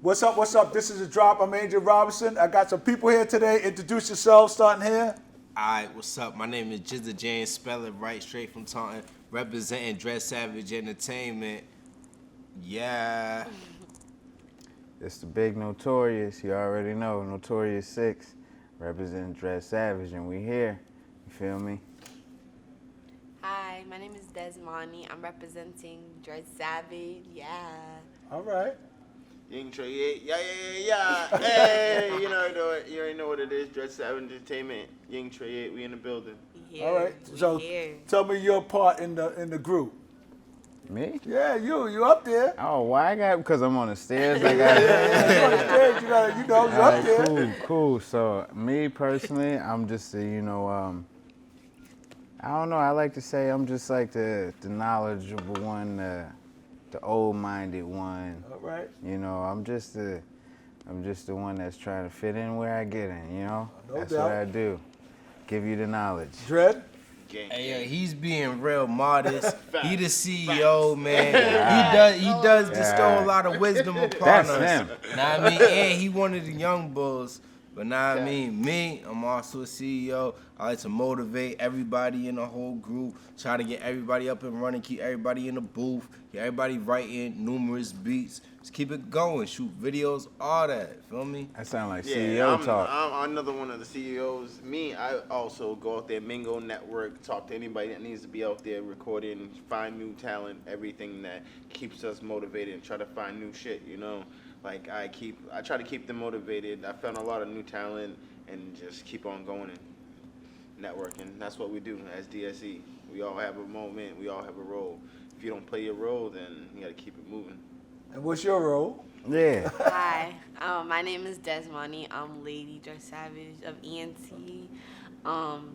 What's up? What's up? This is a drop. I'm Angel Robinson. I got some people here today. Introduce yourselves, starting here. Alright, what's up? My name is Jizza James, spell it right, straight from Taunton, representing Dread Savage Entertainment. Yeah. It's the big Notorious. You already know. Notorious 6, representing Dread Savage, and we here. You feel me? Hi, my name is Desmani. I'm representing Dread Savage. Yeah. All right. Ying Trey, yeah. Hey, you already know what it is. Dread Savage Entertainment, Ying Trey, we in the building. We here. All right. We So here. tell me your part in the group. Me? Yeah, you up there. Oh, why I got? Because I'm on the stairs. I got. You on the stage, you know, you up there. Cool. So me personally, I'm just I don't know. I like to say I'm just like the knowledgeable one, the old-minded one. All right. You know, I'm just the one that's trying to fit in where I get in. You know, No that's doubt. what I do. Give you the knowledge. Dread. Gang, Hey, yo, gang. he's being real modest. Facts. He the CEO, man. He does bestow a lot of wisdom upon That's us. him. Know what I mean? And he one of the young bulls. But now I mean, me, I'm also a CEO. I like to motivate everybody in the whole group, try to get everybody up and running, keep everybody in the booth, get everybody writing numerous beats. Just keep it going, shoot videos, all that. Feel me? That sound like Yeah, CEO talk. I'm another one of the CEOs. Me, I also go out there, Mingo Network, talk to anybody that needs to be out there recording, find new talent, everything that keeps us motivated and try to find new shit, you know? Like I try to keep them motivated. I found a lot of new talent and just keep on going and networking. That's what we do as DSE. We all have a moment, we all have a role. If you don't play your role, then you gotta keep it moving. And what's your role? Yeah. Hi, my name is Desmani. I'm Lady Dread Savage of ENT.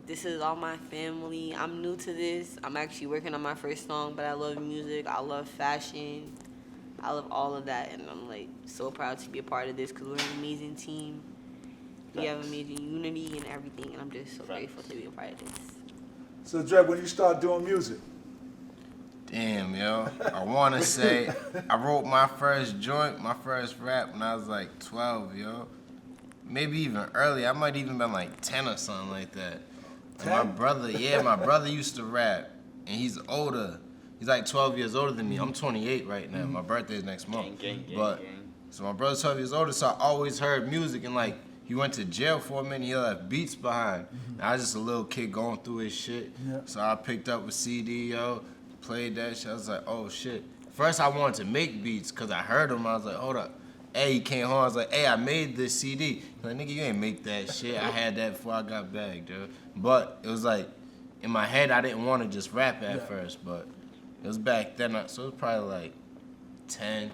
This is all my family. I'm new to this. I'm actually working on my first song, but I love music. I love fashion. I love all of that, and I'm like so proud to be a part of this because we're an amazing team. We have amazing unity and everything, and I'm just so grateful to be a part of this. So Dread, when you start doing music? Damn, yo. I want to say I wrote my first joint, my first rap when I was like 12, yo. Maybe even early. I might even been like 10 or something like that. And my 10? brother used to rap, and he's older. He's like 12 years older than me. I'm 28 right now. My birthday's next month. Gang. So my brother's 12 years older, so I always heard music, and like he went to jail for a minute. He left beats behind. And I was just a little kid going through his shit. Yeah. So I picked up a CD, yo, played that shit. I was like, oh shit. First I wanted to make beats because I heard him. I was like, hold up. Hey, he came home. I was like, hey, I made this CD. He's like, nigga, you ain't make that shit. I had that before I got bagged, dude. But it was like, in my head, I didn't want to just rap at first, but it was back then. So it was probably like 10.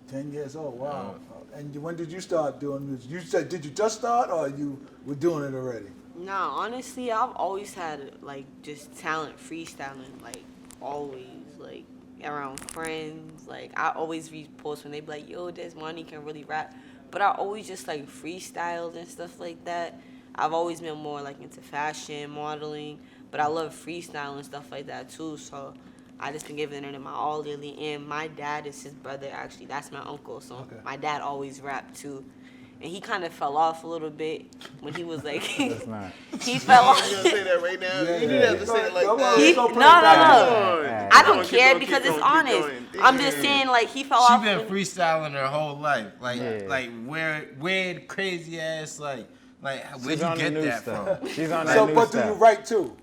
10 years old. Wow. And when did you start doing music? You said, did you just start, or you were doing it already? No, honestly, I've always had like just talent freestyling, like always, like around friends. Like I always read posts when they be like, "Yo, Desmani can really rap," but I always just like freestyled and stuff like that. I've always been more like into fashion, modeling, but I love freestyle and stuff like that too. So I just been giving it my all lately. And my dad is his brother, actually. That's my uncle. So my dad always rapped too. And he kind of fell off a little bit when he was like, That's not. he fell off. You gonna say that right now? Yeah, You didn't have to say it like Don't that. worry, No, don't put it back. no. I don't Keep care going, because keep it's going, keep honest. going. I'm just saying, like, he fell She off. been when- freestyling her whole life. Like, Yeah. like weird, crazy ass, like where'd She's you on the get new that stuff. from? She's on that So, new but do you stuff. write too?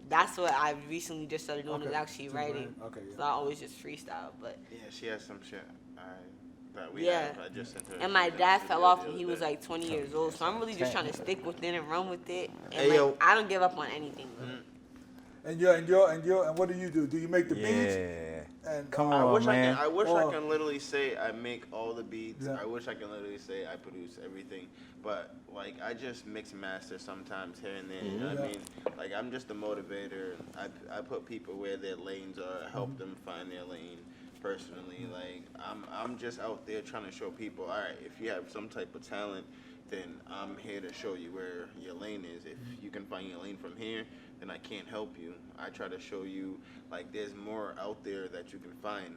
That's what I recently just started doing, is actually So writing. okay, yeah. So I always just freestyle, but Yeah, she has some shit. That we yeah. have. I just sent her. And my that dad shit fell the off other when he was day. like 20 years old. So I'm really just trying to stick with it and run with it. And Hey, like, yo. I don't give up on anything. And what do you do? Do you make the beats? Yeah. And Come I on, wish man. I wish Oh. I can literally say I make all the beats. Yeah. I wish I can literally say I produce everything. But like I just mix and master sometimes here and there. You know what I Yeah. mean? Like I'm just a motivator. I put people where their lanes are, help them find their lane. Personally, like I'm just out there trying to show people. All right, if you have some type of talent, then I'm here to show you where your lane is. If you can find your lane from here, then I can't help you. I try to show you like there's more out there that you can find.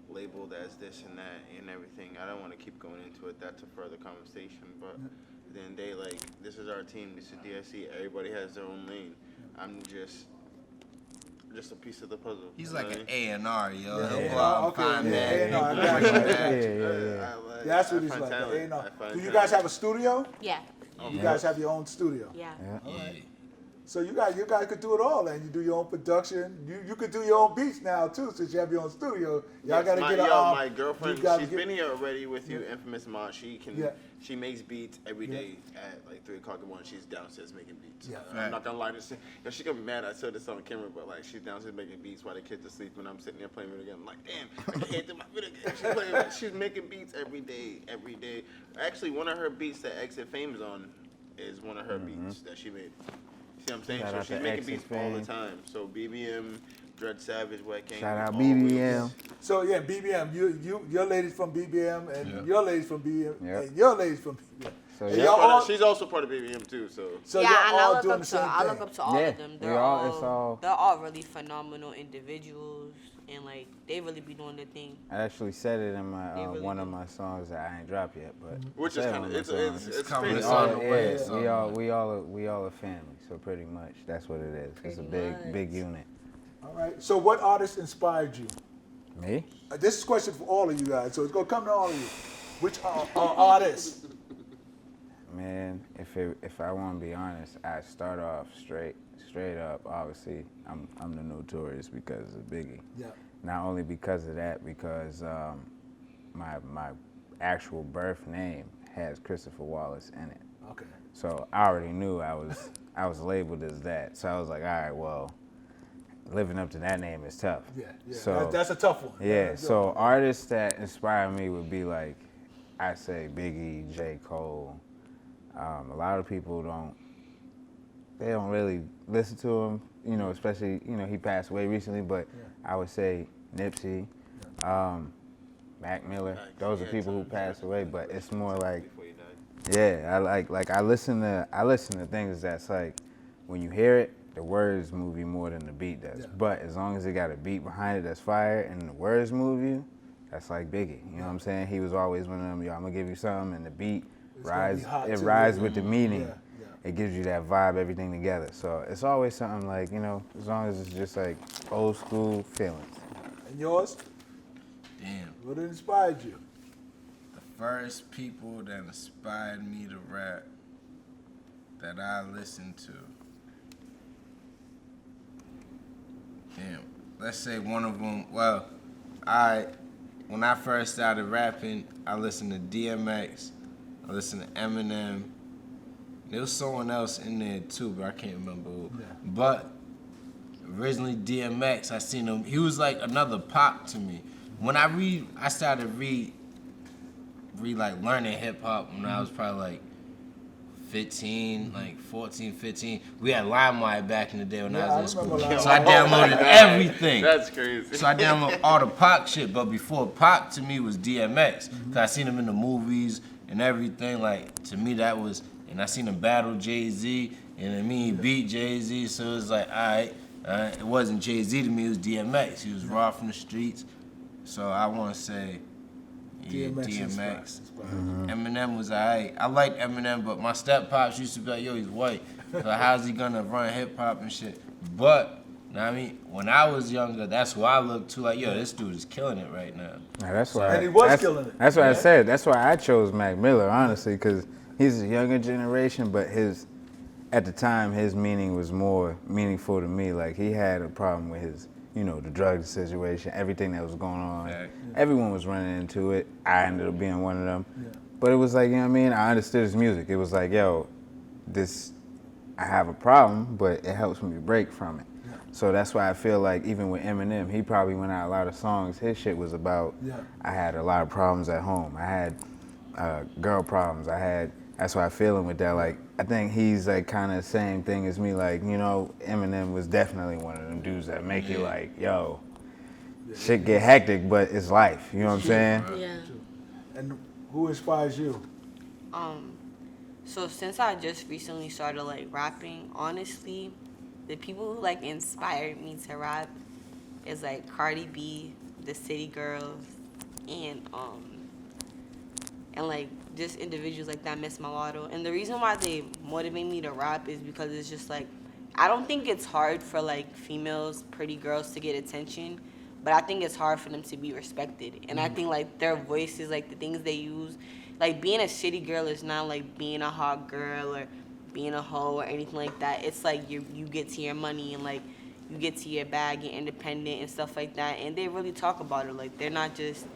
labeled as this and that and everything. I don't want to keep going into it. That's a further conversation. But then they like, this is our team. This is DSC. Everybody has their own lane. I'm just a piece of the puzzle. He's you know like what an I mean? A&R, yo. Yeah, He'll A&R, go out and okay, find yeah, that. A&R, I He'll got bring you. it back. Yeah. That's what I he's find like. talent. A&R. I find Do you talent. guys have a studio? Yeah. You guys have your own studio. Yeah. Yeah. So you guys could do it all, and you do your own production. You could do your own beats now too, since you have your own studio. Y'all Yes, gotta my, get a. my girlfriend, you gotta she's get- been here already with you, Infamous Ma. She can, Yeah. she makes beats every Yeah. day at like 3:00 in the morning. She's downstairs making beats. Yeah. I'm not gonna lie to you. Yo, she gonna be mad. I said this on camera, but like she's downstairs making beats while the kids are sleeping. I'm sitting there playing video game. I'm like, damn, I can't do my video game. She's making beats every day, every day. Actually, one of her beats that Exit Fame's on is one of her beats that she made. See what I'm saying? Shout So out she's to making Exit beats all the Fame. time. So BBM, Dread Savage, Wet Gang. Shout out always- BBM. So yeah, BBM. your ladies from BBM, and your ladies from BBM, Yep. and your ladies from BBM. So And yeah. y'all all, She's also part of BBM too, so. so yeah, y'all and I all look doing up the to same I look thing. up to all Yeah, of them. we all- it's all- They're all really phenomenal individuals, and like they really be doing their thing. I actually said it in my They really one do. of my songs that I ain't dropped yet, but Which is said kind one of my songs. it's coming. crazy. It's We on all, the way. yeah, It's on we the all way. we all a family. So pretty much that's what it is. It's a Pretty big much. unit. All right. So what artist inspired you? Me? This is a question for all of you guys, so it's gonna come to all of you. Which artists? Man, if I want to be honest, I start off straight up. Obviously, I'm the Notorious because of Biggie. Yeah. Not only because of that, because my actual birth name has Christopher Wallace in it. Okay. So I already knew I was labeled as that. So I was like, all right, well, living up to that name is tough. Yeah. Yeah. So that's a tough one. yeah. That's So artists that inspire me would be like, I say Biggie, J. Cole. A lot of people don't really listen to him, you know, especially, you know, he passed away recently, but I would say Nipsey, Mac Miller, those are people who passed away, but it's more like, Before you died. yeah, I listen to things that's like, when you hear it, the words move you more than the beat does. Yeah. But as long as it got a beat behind it that's fire and the words move you, that's like Biggie. You know what I'm saying? He was always one of them, yo, I'm gonna give you something, and the beat It's gonna be hot too, rides yeah. with the meaning. Yeah, yeah. It gives you that vibe, everything together. So it's always something like, you know, as long as it's just like old school feelings. And yours? Damn. What inspired you? The first people that inspired me to rap that I listened to. Damn. Let's say one of them, well, when I first started rapping, I listened to DMX, I listened to Eminem. There was someone else in there too, but I can't remember who. Yeah. But originally DMX, I seen him, he was like another Pac to me. When I started like learning hip hop when I was probably like 15, like 14, 15. We had LimeWire back in the day when Yeah, I was in I school. remember So I downloaded God. everything. That's crazy. So I downloaded all the Pac shit, but before Pac to me was DMX. Cause I seen him in the movies and everything. Like to me that was, and I seen him battle Jay-Z, and I mean he beat Jay-Z. So it was like, all right, it wasn't Jay-Z to me, it was DMX. He was raw from the streets. So I want to say, yeah, DMX. Eminem was alright. I liked Eminem, but my step pops used to be like, yo, he's white. So how's he gonna run hip hop and shit? But, you know what I mean, when I was younger, that's who I looked to. Like, yo, this dude is killing it right now. Now, that's why. And he was that's- killing it. That's what I Yeah. said. That's why I chose Mac Miller, honestly, because he's a younger generation, but at the time, his meaning was more meaningful to me. Like, he had a problem with his, you know, the drug situation, everything that was going on. Fact. Everyone was running into it. I ended up being one of them. Yeah. But it was like, you know what I mean? I understood his music. It was like, yo, I have a problem, but it helps me break from it. Yeah. So that's why I feel like even with Eminem, he probably went out a lot of songs. His shit was about, Yeah. I had a lot of problems at home. I had girl problems. That's why I feel him with that. Like, I think he's like kind of the same thing as me. Like, you know, Eminem was definitely one of them dudes that make you like, yo, shit get hectic, but it's life. You know what I'm saying? Yeah. And who inspires you? So since I just recently started like rapping, honestly, the people who like inspired me to rap is like Cardi B, the city girls, and like just individuals like that, Miss Mulatto. And the reason why they motivate me to rap is because it's just like, I don't think it's hard for like females, pretty girls to get attention, but I think it's hard for them to be respected. And I think like their voices, like the things they use, like being a city girl is not like being a hot girl or being a hoe or anything like that. It's like you get to your money and like you get to your bag, you're independent and stuff like that. And they really talk about it. Like they're not just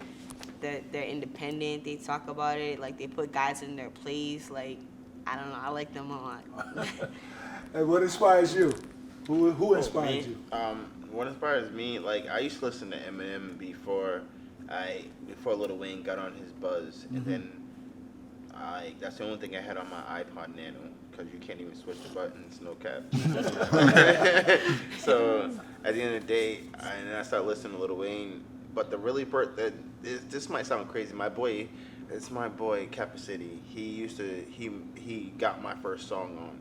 they're independent. They talk about it. Like they put guys in their place. Like I don't know. I like them a lot. And what inspires you? Who Me? inspires you? What inspires me? Like I used to listen to Eminem before Lil Wayne got on his buzz, and then that's the only thing I had on my iPod Nano, because you can't even switch the buttons, no cap. So at the end of the day, I started listening to Lil Wayne. But the really this might sound crazy. It's my boy Kappa City. He got my first song on.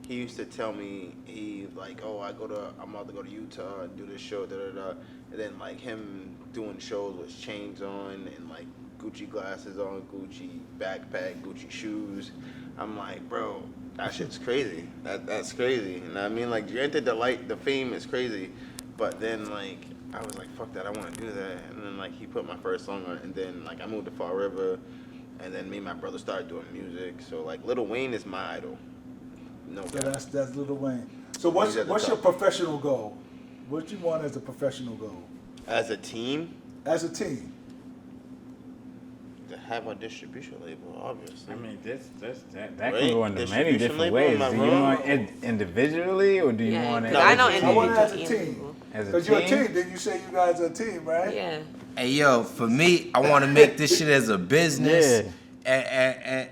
He used to tell me, I'm about to go to Utah and do this show, and then like him doing shows with chains on and like Gucci glasses on, Gucci backpack, Gucci shoes. I'm like, bro, that shit's crazy. That's crazy. And I mean, like, granted, the fame is crazy, but then like I was like, fuck that, I want to do that. And then like he put my first song on, and then like I moved to Fall River, and then me and my brother started doing music. So like Lil Wayne is my idol. No So cap. that's Lil Wayne. So what's He's at the your top. professional goal? What you want as a professional goal? As a team, As a team. to have a distribution label, obviously. I mean, that Right? can go in many Distribution different label, ways. am I Do you wrong? want it individually, or do you Yeah, want it? 'cause I know as a I want it as a individual team. people. As a Because you're a team? team. Then you say you guys are a team, right? Yeah. Hey yo, for me, I want to make this shit as a business, Yeah.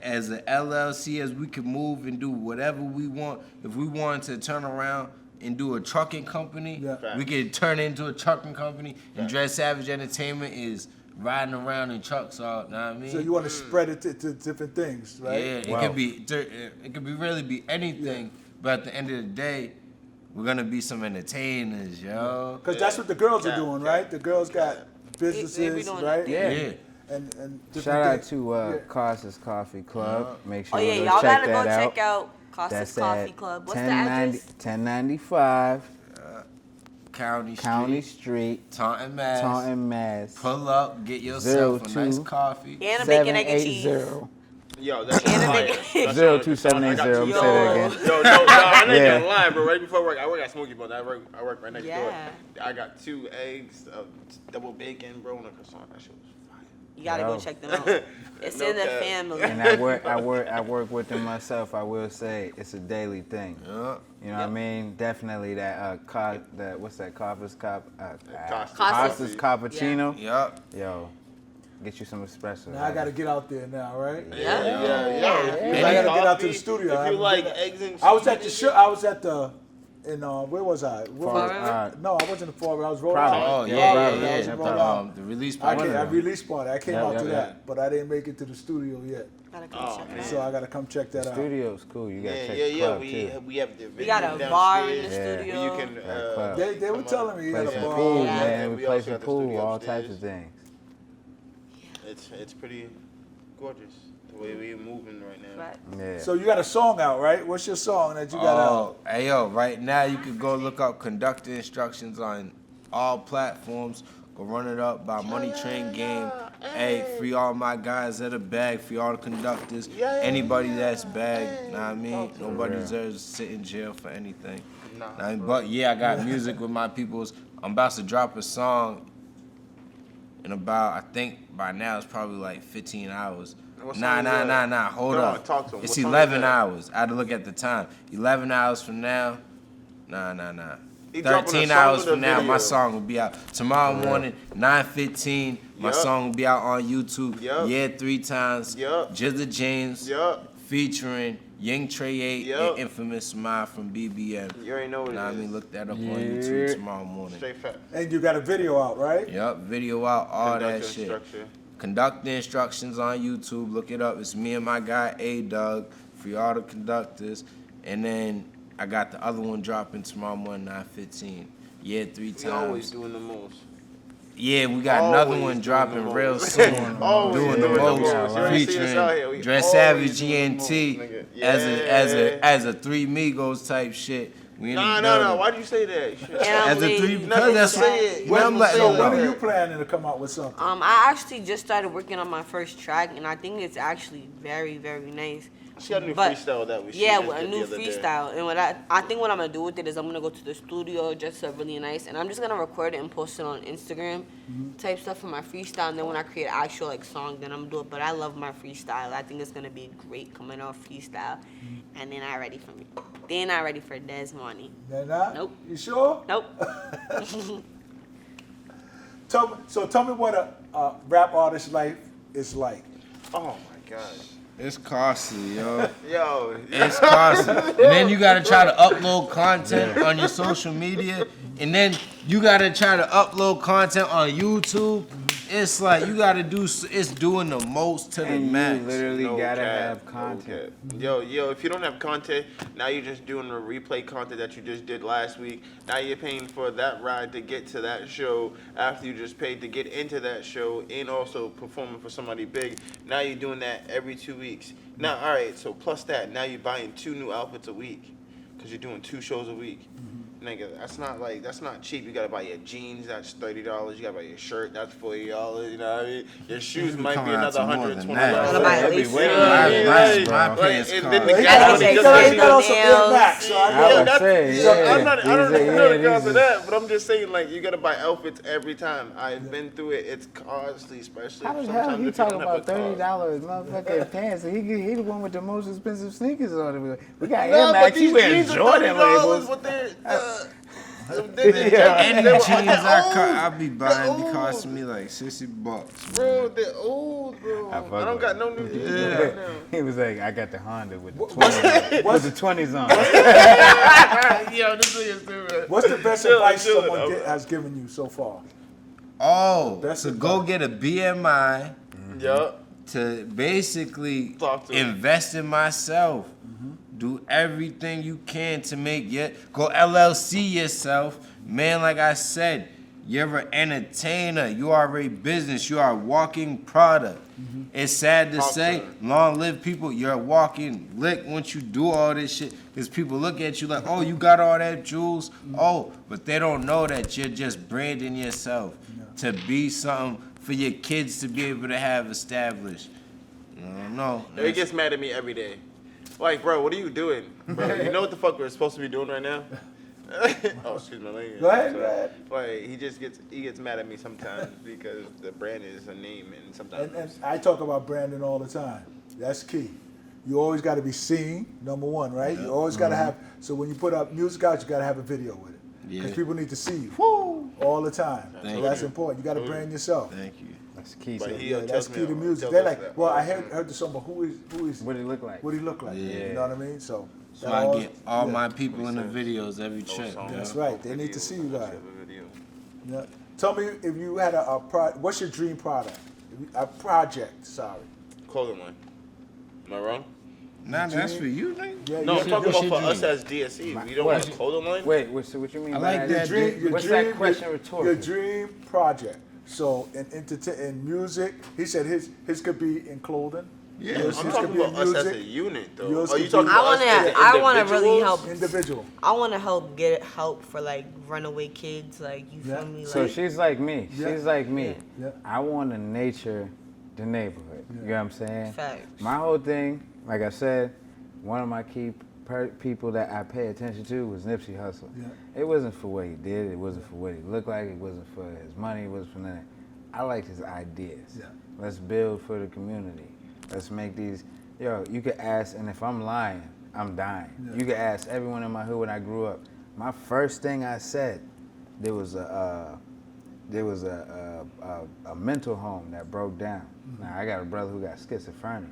as an LLC, as we can move and do whatever we want. If we wanted to turn around and do a trucking company, Yeah. we could turn it into a trucking company. And Dread Savage Entertainment is riding around in trucks, all, know what I mean? So you want to spread it to different things, Yeah, right? it Wow. could be really be anything, but at the end of the day, we're gonna be some entertainers, yo. Because that's what the girls are Yeah. doing, right? The girls got They be businesses, doing right? their Yeah. Yeah. And different Shout out things. to Yeah. Costas Coffee Club. Make Oh sure yeah, you y'all check gotta go that out. check out Costas That's Coffee at Club. What's the address? 1095 County County Street, Street, Taunton, Mass. Taunton, Mass. Pull up, get yourself a 02. nice coffee. And a bacon, egg, and cheese. 780. Yo, that's And a fire. big- That's 02780. I got Let me two- say that again. Yo, no, I ain't Yeah. gonna lie, bro. Right before work, I work at Smoky Bones. I work right next door. Yeah. I got 2 eggs, double bacon, bro, and a croissant. That shit was fire. You gotta Yo. go check them out. It's No in the cap. family. And I work with them myself. I will say it's a daily thing. Yeah. You know what I mean? Definitely that what's that? Costas Costas. Cappuccino. Yup. Yo, get you some espresso. Now I got to get out there now, right? Yeah. Yeah. If you I like gotta get out to the coffee, studio. I If you haven't like been- eggs and cheese, I was at the and show. shit, I was at the, where was I? Where was Far No, I wasn't in Fall River. I was Rhode Probably. Island. Oh Yeah, yeah, probably. yeah, I was yeah. in Rhode Island. The release I party. released party. I came Yeah, out yeah, to yeah. that, but I didn't make it to the studio yet. Gotta go Oh, check it man. out. So I got to come check that out. Studio's cool. You gotta check the yeah. club too. We have the We got a bar in the downstairs studio. where you can. That club. They were come telling on. me you Play had a some bar. pool, Yeah. man. We We play also some got the pool, studio all types upstairs. of things. It's pretty gorgeous the way we're moving right now. Right. Yeah. So you got a song out, right? What's your song that you got out? Oh, hey yo, right now you can go look up Conductor Instructions on all platforms. Go run it up by Money Train Game. Hey, free all my guys at a bag, free all the conductors. Anybody that's bagged, know what I mean? Nobody real. deserves to sit in jail for anything. Nah, Know what I mean? bro. But yeah, I got music with my peoples. I'm about to drop a song in about, I think by now it's probably like 15 hours. What Nah, song is that? hold Come on, up. talk to 'em. It's What song is 11 that? hours. I had to look at the time. 11 hours from now, nah. He dropping a 13 song hours with a from now, my video. song will be out. Tomorrow morning, 9:15, my Yup. song will be out on YouTube. Yup. Yeah, 3 times. Yup. Jizza James Yup. featuring Young Trey 8 Yup. and Infamous Smile from BBM. You already know what Nah, I it mean, is. look that up on Yeah. YouTube tomorrow morning. Straight fat. And you got a video out, right? Yup, video out, all that Conductor shit. instruction. Conductor Instructions on YouTube. Look it up. It's me and my guy A-Doug for all the conductors. And then I got the other one dropping tomorrow morning, 9:15. Yeah, 3 We always times. doing the most. Yeah, we got Always another doing one the dropping most. real soon. Always doing the doing the most, most. You already see us out here. We featuring Dress always Savage, doing the most, GNT, nigga. as a Three Migos type shit. We in the No. building. Why'd you say that? Shit. And I'm As a three, lazy. because that's Never say it. When I'm like, So Say when that. are you planning to come out with something? I actually just started working on my first track, and I think it's actually very, very nice. She got a new But- freestyle that we Yeah, just with a did new the other day. freestyle. And what I think what I'm gonna do with it is I'm gonna go to the studio just so really nice, and I'm just gonna record it and post it on Instagram, type stuff for my freestyle. And then when I create an actual like song, then I'm gonna do it. But I love my freestyle. I think it's gonna be great coming off freestyle. And then I ready for me. Then I ready for Des Money. They're not? Nope. You sure? Nope. Tell me what a rap artist's life is like. Oh my god. it's costly, yo. Yo. It's costly. And then you gotta try to upload content on your social media, and then you gotta try to upload content on YouTube. It's like you gotta do. It's doing the most to the And you max. literally gotta cap, have content. no cap. Yo, if you don't have content, now you're just doing the replay content that you just did last week. Now you're paying for that ride to get to that show after you just paid to get into that show and also performing for somebody big. Now you're doing that every 2 weeks. Now, all right, so plus that, now you're buying 2 new outfits a week because you're doing 2 shows a week. Nigga, that's not cheap. You gotta buy your jeans, that's $30. You gotta buy your shirt, that's $40. You know what I mean? Your shoes might be coming out another to more than $120. that. Gotta buy That'd be laces. way You more know what I than mean? that, my bro. pants and then the cost. He gas got money, he just got like he got on some nails. Air Max, so I I know. would that's- say, so yeah. I'm not, I don't These are- know yeah, because these of are- that, but I'm just saying, like, you gotta buy outfits every time. I've been through it. It's costly, especially How the sometimes hell he if you talking don't have about the $30 car. motherfucking pants? And he the one with the most expensive sneakers on it. We got Nah, Air but Max. He these wears jeans are Jordan $30, labels. but they're, Any they were- jeans they're I be buying be old. costing me like $60. Bro, they're old, bro. I fuck I don't with got it. no new jeans right now. He was like, I got the Honda with the 20s, with the 20s on. Yo, this nigga's stupid. What's the best Chill, advice chill, someone okay. has given you so far? Oh, That's to a go fact. get a BMI Yup. to basically Talk to him. invest in myself. Do everything you can to make go LLC yourself. Man, like I said, you're an entertainer. You are a business. You are a walking product. It's sad to Talk to say, him. long live people, you're a walking lick once you do all this shit. Because people look at you like, oh, you got all that jewels. Oh, but they don't know that you're just branding yourself to be something for your kids to be able to have established. I don't know. Yo, he gets mad at me every day. Like, bro, what are you doing? Bro, you know what the fuck we're supposed to be doing right now? Oh, excuse my language. Go ahead, go ahead. Like, he gets mad at me sometimes because the brand is a name and sometimes. And I talk about branding all the time. That's key. You always got to be seen, number one, right? You always got to have, so when you put up music out, you got to have a video with it. Because Yeah. people need to see you all the time. So Thank that's you. important. You got to brand yourself. Thank you. That's key. But So he- Yeah, tells that's me key to all- music. tells They're us like, that well, all I the heard the song, but who is, what it look like? what he look like? Yeah. You know what I mean? So So that I all- get all yeah. my people in the videos every No trip. song, you That's know? right. no They need to video, see you no guys. shit of a video. Yeah. Tell me if you had what's your dream product? A project, sorry. Clothing line. Am I wrong? Nah, that's for you, nigga. Yeah, No, you I'm should- talking you about should for us dream. as DSE. We don't What? want a clothing line? Wait, so what you mean I by like that? that. What's that question Your rhetorical? dream project. So in music, he said his could be in clothing. Yeah, Yours I'm could talking be in about us as a music. unit, though. Yours Are you could talking be- about us as I the wanna really individuals? help. Individual. I want to get help for like runaway kids, like you Yeah. feel me? So Like, she's like me. Yeah. She's like me. Yeah. I want to nature the neighborhood. You know what I'm saying? Facts. My whole thing, like I said, one of my key people that I pay attention to was Nipsey Hussle. Yeah. It wasn't for what he did. It wasn't for what he looked like. It wasn't for his money. It wasn't for nothing. I liked his ideas. Yeah. Let's build for the community. Let's make these. Yo, you could ask, and if I'm lying, I'm dying. Yeah. You could ask everyone in my hood when I grew up. My first thing I said, there was a mental home that broke down. Now I got a brother who got schizophrenia,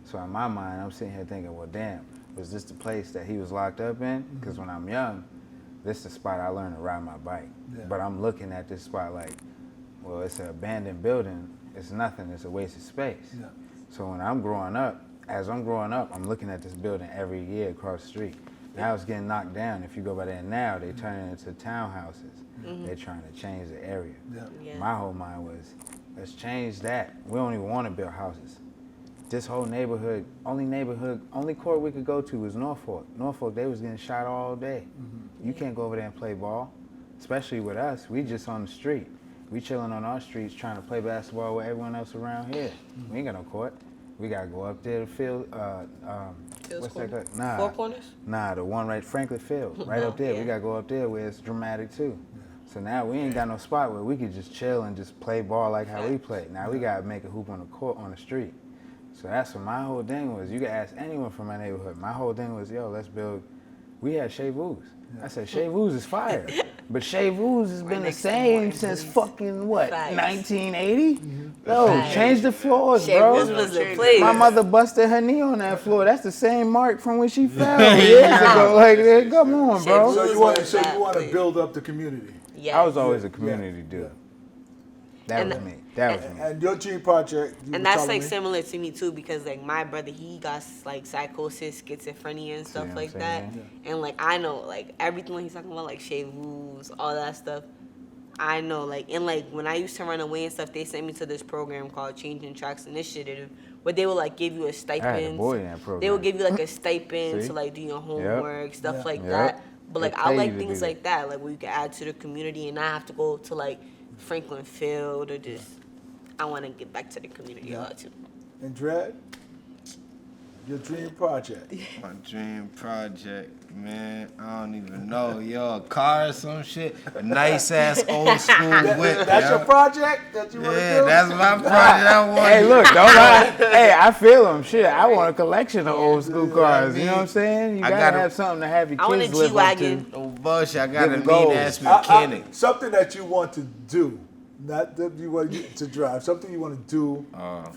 so in my mind I'm sitting here thinking, well, damn, was this the place that he was locked up in? Because when I'm young, this is the spot I learned to ride my bike. Yeah. But I'm looking at this spot like, well, it's an abandoned building. It's nothing. It's a waste of space. Yeah. So when I'm growing up, as I'm growing up, I'm looking at this building every year across the street. Now it's getting knocked down. If you go by there now, they turn it into townhouses. They're trying to change the area. Yeah. My whole mind was, let's change that. We don't even want to build houses. This whole neighborhood, only court we could go to was Norfolk. Norfolk, they was getting shot all day. You can't go over there and play ball, especially with us. We just on the street. We chilling on our streets trying to play basketball with everyone else around here. We ain't got no court. We gotta go up there to field. What's that called? Nah, Four Corners? Nah, the one right, Franklin Field, right up there. Yeah. We gotta go up there where it's dramatic too. So now we ain't got no spot where we could just chill and just play ball like how we play. Now we gotta make a hoop on the court on the street. So that's what my whole thing was. You can ask anyone from my neighborhood. My whole thing was, yo, let's build. We had Chez Vus. I said, Chez Vus is fire. But Chez Vus has been the next to same Morton since Vus. fucking what, Facts. 1980? No, Facts. change the floors, Chez bro. Vus was the place. My mother busted her knee on that floor. That's the same mark from when she fell years ago. Like, come on, bro. Chez So Vus you want was to that place. build up the community. Yeah. I was always a community dude. That And was me. That was me. And your dream project. You were And that's telling like me? similar to me too, because like my brother, he got like psychosis, schizophrenia, and stuff what like I'm that. saying? And like I know like everything he's talking about, like Chez Vus, all that stuff. I know like, and like when I used to run away and stuff, they sent me to this program called Changing Tracks Initiative, where they would like give you a I had a stipend. boy in that program. They would give you like a stipend See? to like do your homework, stuff Yeah. like Yep. that. But They like I pay like you to things do like that, like where you can add to the community and not have to go to like Franklin Field or just. I want to get back to the community a lot too. And Dread, your dream project. My dream project, man, I don't even know. Yo, a car or some shit. A nice ass old school whip. That's yo. your project that you want to Yeah, do? that's my project. I want. Hey, look, don't lie. Hey, I feel him. Shit, I want a collection of old school cars. You know what I'm saying? You I gotta gotta- have something to have your I want a kids live up to. G-Wagon. No bullshit. I got a Them mean goals. ass mechanic. Something that you want to do, not that you want to drive. Something you want to do.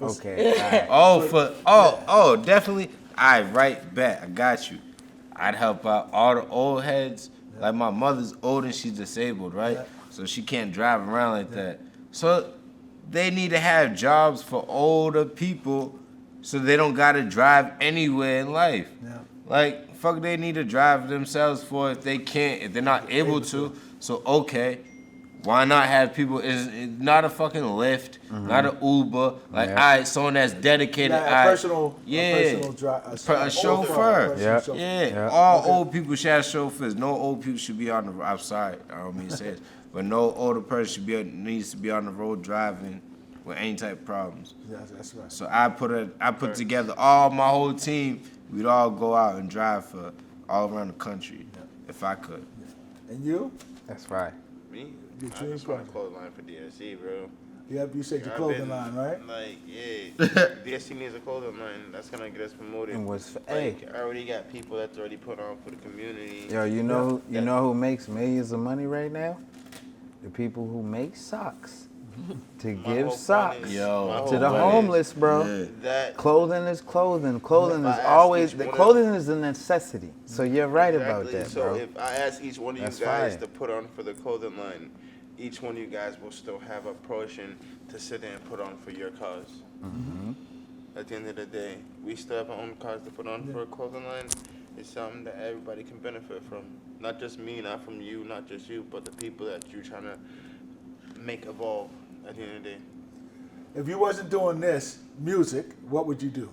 Okay. All right. Oh, definitely. I right back. I got you. I'd help out all the old heads. Like my mother's old and she's disabled, right? Yeah. So she can't drive around like that. So they need to have jobs for older people so they don't gotta drive anywhere in life. Yeah. Like, fuck, they need to drive themselves for if they can't, if they're not able to. So, okay, why not have people, it's not a fucking Lyft, not an Uber, like, Yeah. all right, someone that's dedicated, Yeah, all a right, personal, yeah. a personal driver, A chauffeur. Yeah. Yeah, Yeah. all Okay. old people should have chauffeurs. No old people should be on the road. I'm sorry, I don't mean to say it, but no older person needs to be on the road driving with any type of problems. Yeah, that's right. So I put together all my whole team. We'd all go out and drive for all around the country, if I could. And you? That's right. Me? Your I dream just want a project. clothesline for DSC, bro. You said your I've clothing been, line, right? Like, yeah, DSC needs a clothing line. That's gonna get us promoted. And what's hey, Like, I already got people that's already put on for the community. yo, you know who makes millions of money right now? The people who make socks to My give whole socks plan is- Yo, my to whole the plan is homeless, bro. Yeah. That Clothing is clothing. Clothing If is I ask always each the one of- clothing is a necessity. So you're right about exactly. that, So bro. if I ask each one of That's you guys fire. to put on for the clothing line, each one of you guys will still have a portion to sit there and put on for your cause. Mm-hmm. At the end of the day, we still have our own cause to put on for a clothing line. It's something that everybody can benefit from. Not just me, not from you, not just you, but the people that you're trying to make evolve at the end of the day. If you wasn't doing this music, what would you do?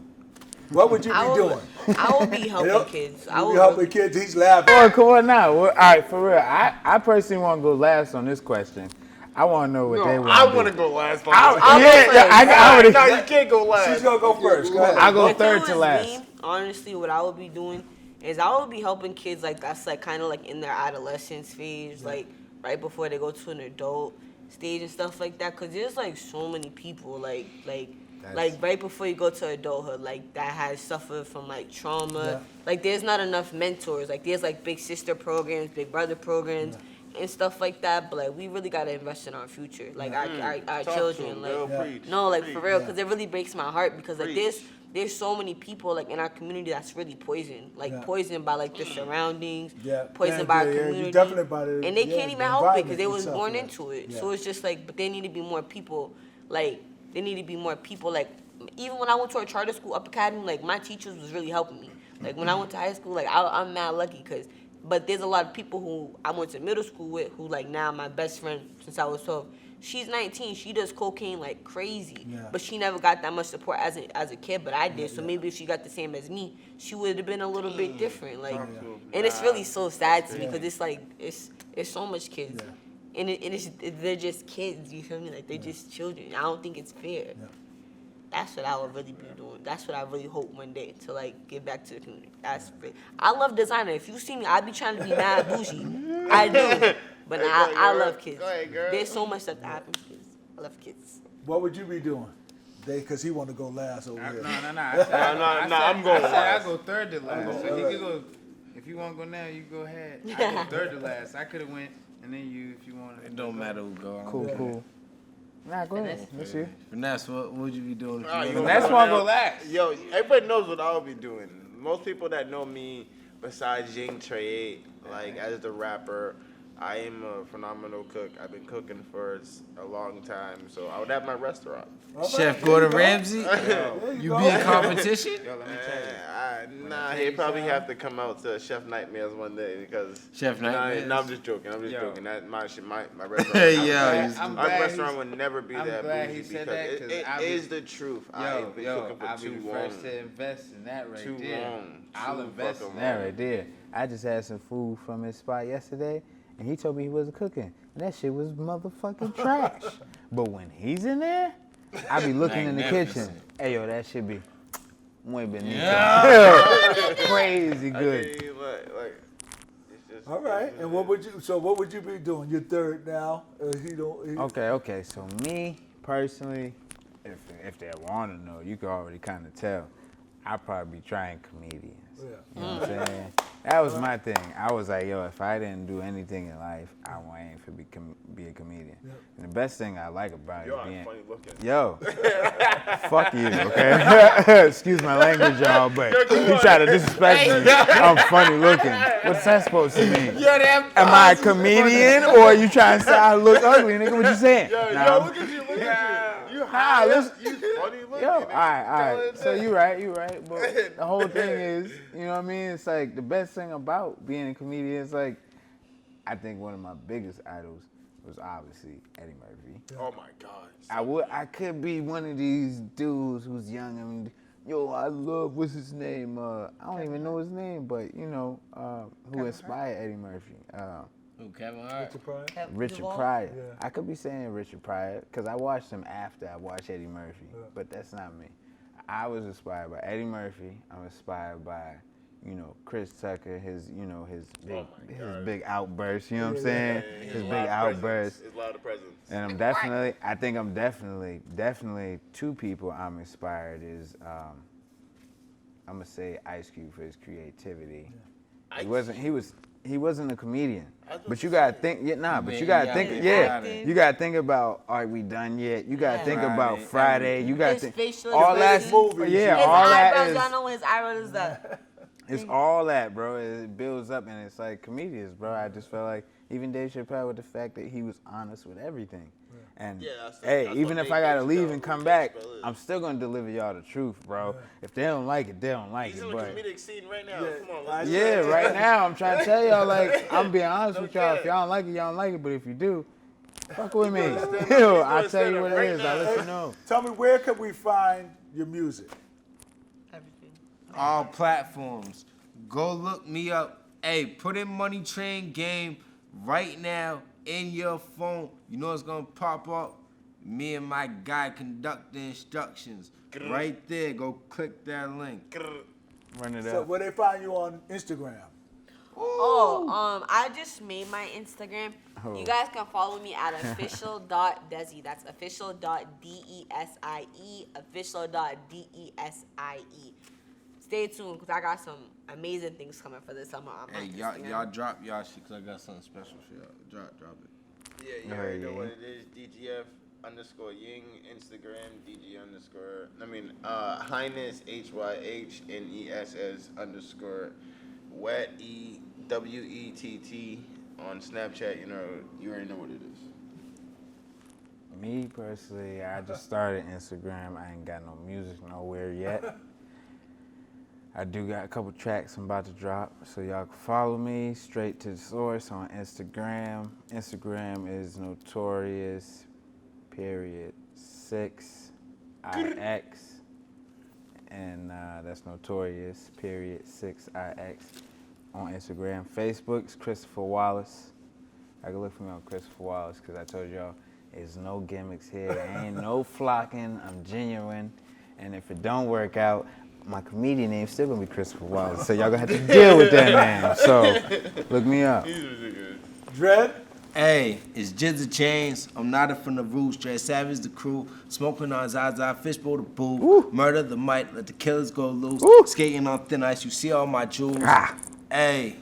What would you be I would, doing? I would be You helping know, kids. I you would be helping kids. He's laughing. Come on now. Well, all right, for real. I personally want to go last on this question. I want to know what they want. I want to go last. I'll go Yeah, first. I already. No, you can't go last. She's gonna go first. Go ahead. I'll go If it third was to last. me, honestly, what I would be doing is I would be helping kids like that's like kind of like in their adolescence phase, like right before they go to an adult stage and stuff like that. Cause there's like so many people like right before you go to adulthood, like that has suffered from like trauma. Yeah. Like there's not enough mentors. Like there's like big sister programs, big brother programs. And stuff like that, but like we really gotta invest in our future, like our Talk to children, him, like girl, Yeah. preach, no, like preach. for real, because it really breaks my heart because like Preach. there's so many people like in our community that's really poisoned, like Yeah. poisoned by like the surroundings, Yeah. poisoned Yeah, by our yeah, community, you're definitely by the- and they yeah, can't even the help it because environment they was itself, born yeah. into it. Yeah. So it's just like, but there need to be more people, like there need to be more people, like even when I went to a charter school, Up Academy, like my teachers was really helping me. Like when I went to high school, like I'm mad lucky but there's a lot of people who I went to middle school with who like now my best friend since I was 12. She's 19. She does cocaine like crazy, Yeah. but she never got that much support as a kid. But I did, so maybe if she got the same as me, she would have been a little bit different. Like, and it's really so sad to me because it's like it's so much kids, and they're just kids. You feel me? Like they're just children. I don't think it's fair. Yeah. That's what I would really be doing. That's what I really hope one day to like give back to the community. I love designer. If you see me, I be trying to be mad bougie. I do, but I love kids. Go ahead, girl. There's so much stuff that happens to kids. I love kids. What would you be doing? Because he want to go last over here. No. I'm going I last. go third to last. So he could go. If you want to go now, you go ahead. I go third to last. I could have went, and then you, if you wanted. It don't matter who go. I'm Cool, good. cool. Nah, go ahead. Let's see. Finesse, what would you be doing? If Alright, you you was That's go why I now. go last. Yo, everybody knows what I'll be doing. Most people that know me, besides Ying Trey, like as the rapper, I am a phenomenal cook. I've been cooking for a long time, so I would have my restaurant. Chef Gordon Ramsay? There You go. be in competition? Yo, let me tell you. Nah, tell he you probably something- have to come out to Chef Nightmares one day because Chef Nightmares? No, I'm just joking. I'm just Yo. joking. That my restaurant. Yeah, I'm Our glad restaurant he's- would never be I'm that glad bougie he said because that, 'cause it I be- is the truth. I've been cooking for I'll be too the long. first to invest in that right Too there. long. I'll Too invest fucking in long. that that right there. I just had some food from his spot yesterday, and he told me he wasn't cooking. And that shit was motherfucking trash. But when he's in there, I be looking in the kitchen. Magnificent. Hey, yo, that should be muy bonito. Yeah. Crazy I good. mean, like, it's just. All right. And what would you be doing? You're third now. Okay. So me personally, if they want to know, you can already kind of tell. I'd probably be trying comedians. Yeah. You know what I'm saying? That was my thing. I was like, yo, if I didn't do anything in life, I want to aim for be a comedian. Yep. And the best thing I like about it You is are being, funny looking. yo, fuck you, okay? Excuse my language, y'all, but you try to disrespect me. I'm funny looking. What's that supposed to mean? Am I a comedian or are you trying to say I look ugly, nigga? What you saying? Yo, Nah, look at you. You Nah, high. listen- You funny looking. Yo, all nigga. right. So you right. But the whole thing is, you know what I mean? It's like the best thing about being a comedian is like, I think one of my biggest idols was obviously Eddie Murphy. Oh my God. I could be one of these dudes who's young and yo, I love what's his name? I don't even know his name, but you know, who inspired Eddie Murphy? Who, Kevin Hart? Richard Duvall? Pryor. Yeah. I could be saying Richard Pryor because I watched him after I watched Eddie Murphy, but that's not me. I was inspired by Eddie Murphy. I'm inspired by, you know, Chris Tucker, his big outburst. You know what I'm saying? His big outburst. It's a lot of presence. And I think I'm definitely two people I'm inspired is, I'm gonna say Ice Cube for his creativity. He wasn't a comedian, but you gotta think, but you gotta think, you gotta think about, are we done yet? You gotta think about Friday. You gotta His think facial all that, expressions. yeah, His all that eyebrows, is. y'all know when his eyebrows is that. It's all that, bro. It builds up, and it's like comedians, bro. I just felt like even Dave Chappelle with the fact that he was honest with everything. And Yeah, that's even what if I gotta Dave leave Chappelle and come is. back, Dave Chappelle is. I'm still gonna deliver y'all the truth, bro. If they don't like it, they don't like He's it. in the But comedic scene right now. Yeah, Come on, I- let's yeah, right now I'm trying to tell y'all, like, I'm being honest No with y'all. If cap. y'all don't like it, y'all don't like it. But if you do, fuck with me. doing stand-up. Yo, He's doing I'll tell you what it stand-up is. right I'll now. let you know. Tell me, where can we find your music? Everything. All platforms. Go look me up. Hey, put in Money Train Game right now in your phone. You know it's gonna pop up. Me and my guy conduct the instructions. Right there. Go click that link. Run it So up. where they find you on Instagram? I just made my Instagram. Oh. You guys can follow me at official.desi. That's official.desie. Official.desie. Stay tuned because I got some amazing things coming for this summer on my Hey, Instagram. y'all drop y'all shit because I got something special for y'all. Drop it. Yeah, you Yeah, already know yeah. what it is. DGF_Ying, Instagram, Highness, HYHNESS_ Wet, EWETT on Snapchat. You already know what it is. Me personally, I just started Instagram. I ain't got no music nowhere yet. I do got a couple tracks I'm about to drop, so y'all can follow me straight to the source on Instagram. Instagram is notorious.6ix, and that's notorious.6ix on Instagram. Facebook's Christopher Wallace. I can look for me on Christopher Wallace because I told y'all there's no gimmicks here. There ain't no flocking. I'm genuine, and if it don't work out, my comedian name's still gonna be Christopher Wallace, so y'all gonna have to deal with that name. So, look me up. Dread? Hey, it's Jizza Chains. I'm not from the roots. Dre Savage, the crew. Smoking on Zaza, Fishbowl the boo. Woo. Murder the mic, let the killers go loose. Woo. Skating on thin ice, you see all my jewels. Ah. Hey,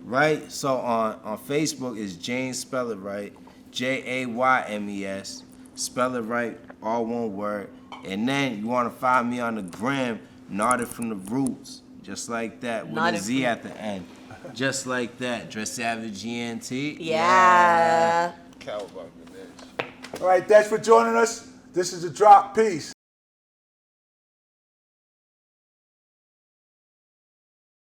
right? So on Facebook, it's James, spell it right. Jaymes. Spell it right, all one word. And then you want to find me on the gram, Naughty from the Roots. Just like that, with Naughty a Z from- at the end. Just like that. Dress Savage GNT. Yeah. Cowabunga, bitch. All right, thanks for joining us. This is The Drop. Peace.